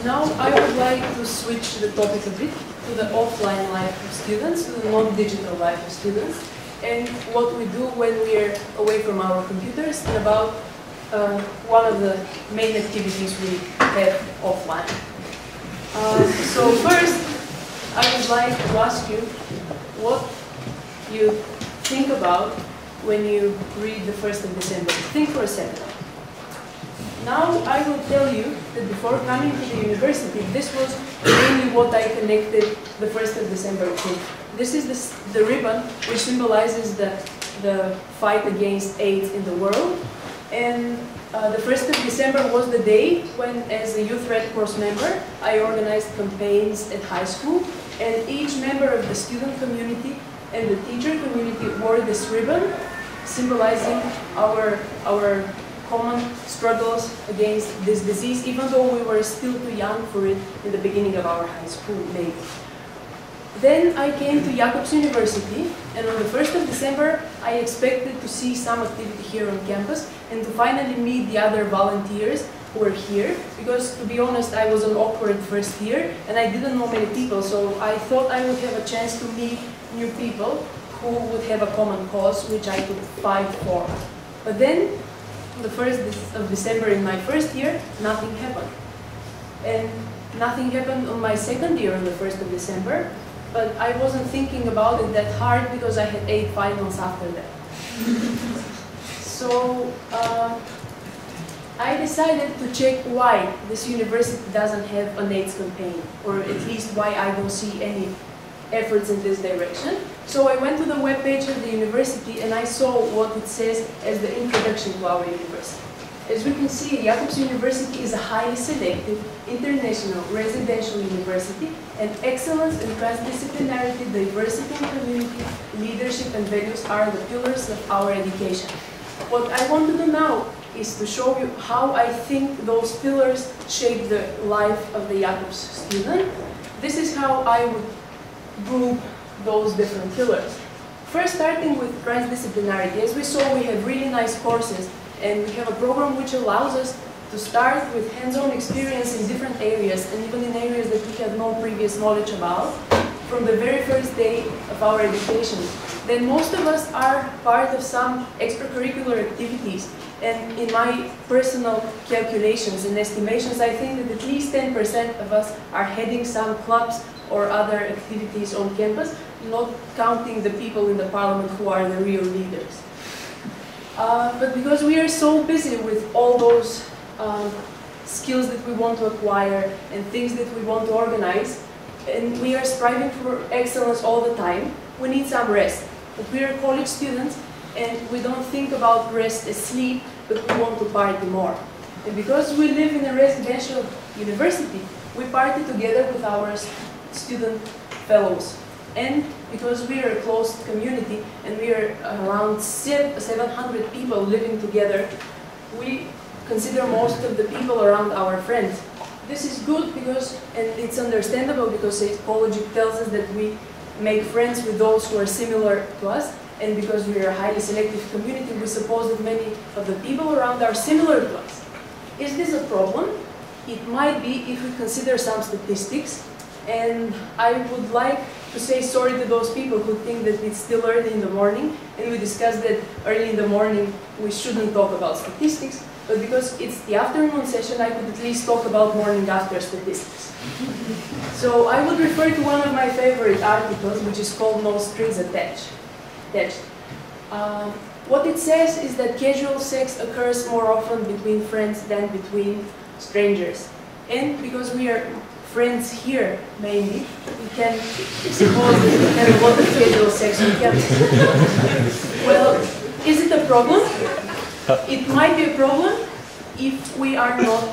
Now I would like to switch the topic a bit to the offline life of students, to the non-digital life of students, and what we do when we are away from our computers, and about one of the main activities we have offline. So first, I would like to ask you what you think about when you read the 1st of December. Think for a second. Now I will tell you that before coming to the university, this was mainly what I connected the 1st of December to. This is the ribbon which symbolizes the fight against AIDS in the world. And the 1st of December was the day when, as a Youth Red Cross member, I organized campaigns at high school. And each member of the student community and the teacher community wore this ribbon, symbolizing our common struggles against this disease, even though we were still too young for it in the beginning of our high school, maybe. Then I came to Jacobs University, and on the 1st of December, I expected to see some activity here on campus and to finally meet the other volunteers who were here, because to be honest, I was an awkward first year and I didn't know many people, so I thought I would have a chance to meet new people who would have a common cause which I could fight for. But then, on the 1st of December in my first year, nothing happened. And nothing happened on my second year on the 1st of December, but I wasn't thinking about it that hard because I had 8 finals after that. So I decided to check why this university doesn't have an AIDS campaign, or at least why I don't see any efforts in this direction. So I went to the webpage of the university and I saw what it says as the introduction to our university. As we can see, Jacobs University is a highly selective, international, residential university, and excellence in transdisciplinarity, diversity in community, leadership and values are the pillars of our education. What I want to do now is to show you how I think those pillars shape the life of the Jacobs student. This is how I would group those different pillars. First, starting with transdisciplinarity. As we saw, we have really nice courses, and we have a program which allows us to start with hands-on experience in different areas, and even in areas that we have no previous knowledge about, from the very first day of our education. Then most of us are part of some extracurricular activities, and in my personal calculations and estimations, I think that at least 10% of us are heading some clubs or other activities on campus, not counting the people in the parliament who are the real leaders. But because we are so busy with all those skills that we want to acquire and things that we want to organize, and we are striving for excellence all the time, we need some rest. But we are college students and we don't think about rest as sleep, but we want to party more. And because we live in a residential university, we party together with our student fellows. And because we are a closed community and we are around 700 people living together, we consider most of the people around our friends. This is good because, and it's understandable because psychology tells us that we make friends with those who are similar to us, and because we are a highly selective community, we suppose that many of the people around are similar to us. Is this a problem? It might be if we consider some statistics. And I would like to say sorry to those people who think that it's still early in the morning, and we discussed that early in the morning we shouldn't talk about statistics, but because it's the afternoon session, I could at least talk about morning after statistics. So I would refer to one of my favorite articles, which is called No Strings Attached. What it says is that casual sex occurs more often between friends than between strangers. And because we are friends here, mainly, we can suppose that we have a lot of casual sex on campus. Well, is it a problem? It might be a problem if we are not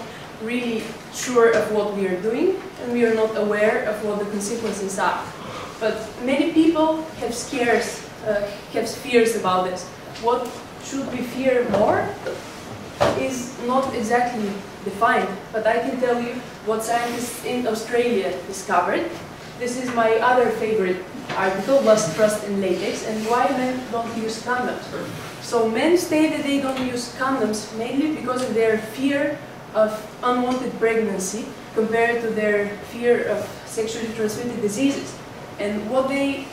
really sure of what we are doing and we are not aware of what the consequences are. But many people have fears about this. What should we fear more is not exactly defined, but I can tell you what scientists in Australia discovered. This is my other favorite article, Lust, Trust and Latex, and why men don't use condoms. So men say that they don't use condoms mainly because of their fear of unwanted pregnancy compared to their fear of sexually transmitted diseases. And what they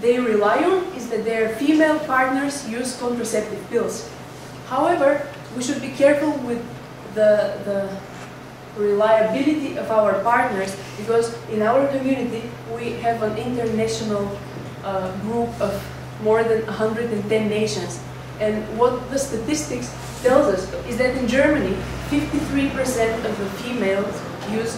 rely on is that their female partners use contraceptive pills. However, we should be careful with the reliability of our partners, because in our community we have an international group of more than 110 nations. And what the statistics tells us is that in Germany, 53% of the females use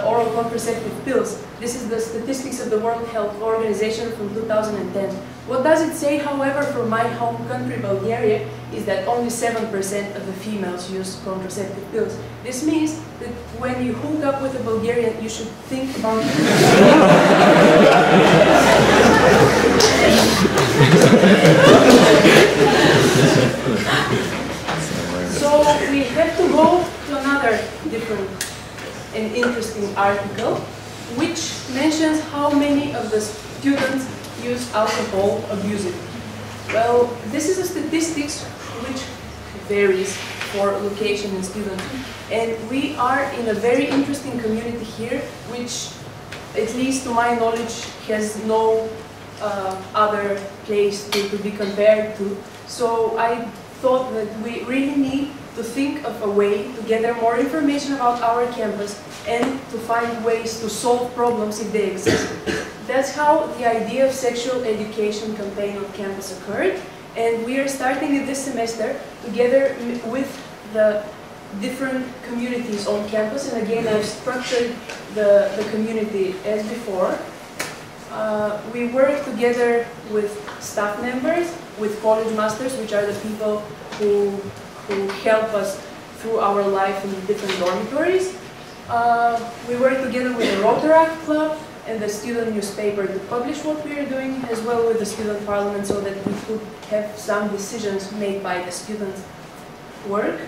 oral contraceptive pills. This is the statistics of the World Health Organization from 2010. What does it say, however, for my home country, Bulgaria, is that only 7% of the females use contraceptive pills. This means that when you hook up with a Bulgarian, you should think about it. So we have to go to another different and interesting article, which mentions how many of the students use alcohol abusively. Well, this is a statistics which varies for location and student, and we are in a very interesting community here, which, at least to my knowledge, has no other place to be compared to. So I thought that we really need to think of a way to gather more information about our campus and to find ways to solve problems if they exist. That's how the idea of sexual education campaign on campus occurred, and we are starting it this semester together with the different communities on campus. And again, I've structured the community as before. We work together with staff members, with college masters, which are the people who help us through our life in different dormitories. We work together with the Rotaract Club and the student newspaper to publish what we are doing, as well with the student parliament, so that we could have some decisions made by the student work.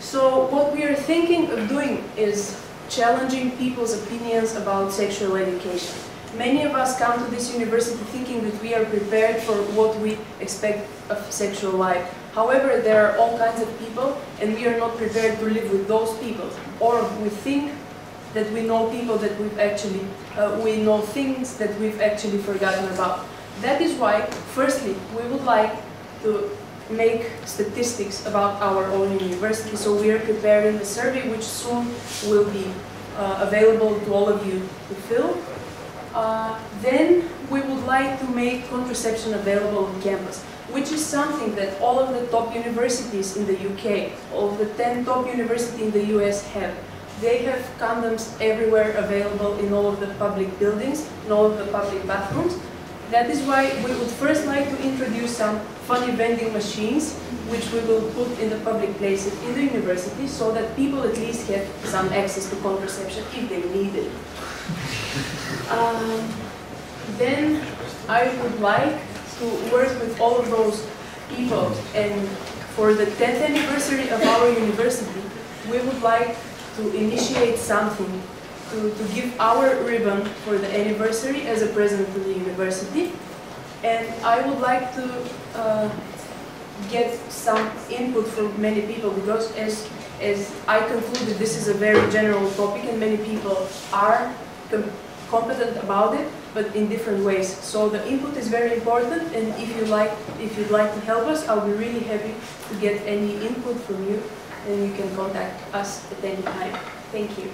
So what we are thinking of doing is challenging people's opinions about sexual education. Many of us come to this university thinking that we are prepared for what we expect of sexual life. However, there are all kinds of people, and we are not prepared to live with those people. Or we think that we know people that we know things that we've actually forgotten about. That is why, firstly, we would like to make statistics about our own university. So we are preparing a survey which soon will be available to all of you to fill. Then we would like to make contraception available on campus, which is something that all of the top universities in the UK, all of the 10 top universities in the US have. They have condoms everywhere available in all of the public buildings, in all of the public bathrooms. That is why we would first like to introduce some funny vending machines, which we will put in the public places in the university, so that people at least have some access to contraception if they need it. Then I would like to work with all of those people, and for the 10th anniversary of our university, we would like to initiate something to give our ribbon for the anniversary as a present to the university. And I would like to get some input from many people, because as I concluded, this is a very general topic and many people are competent about it, but in different ways. So the input is very important, and if you'd like to help us, I'll be really happy to get any input from you, and you can contact us at any time. Thank you.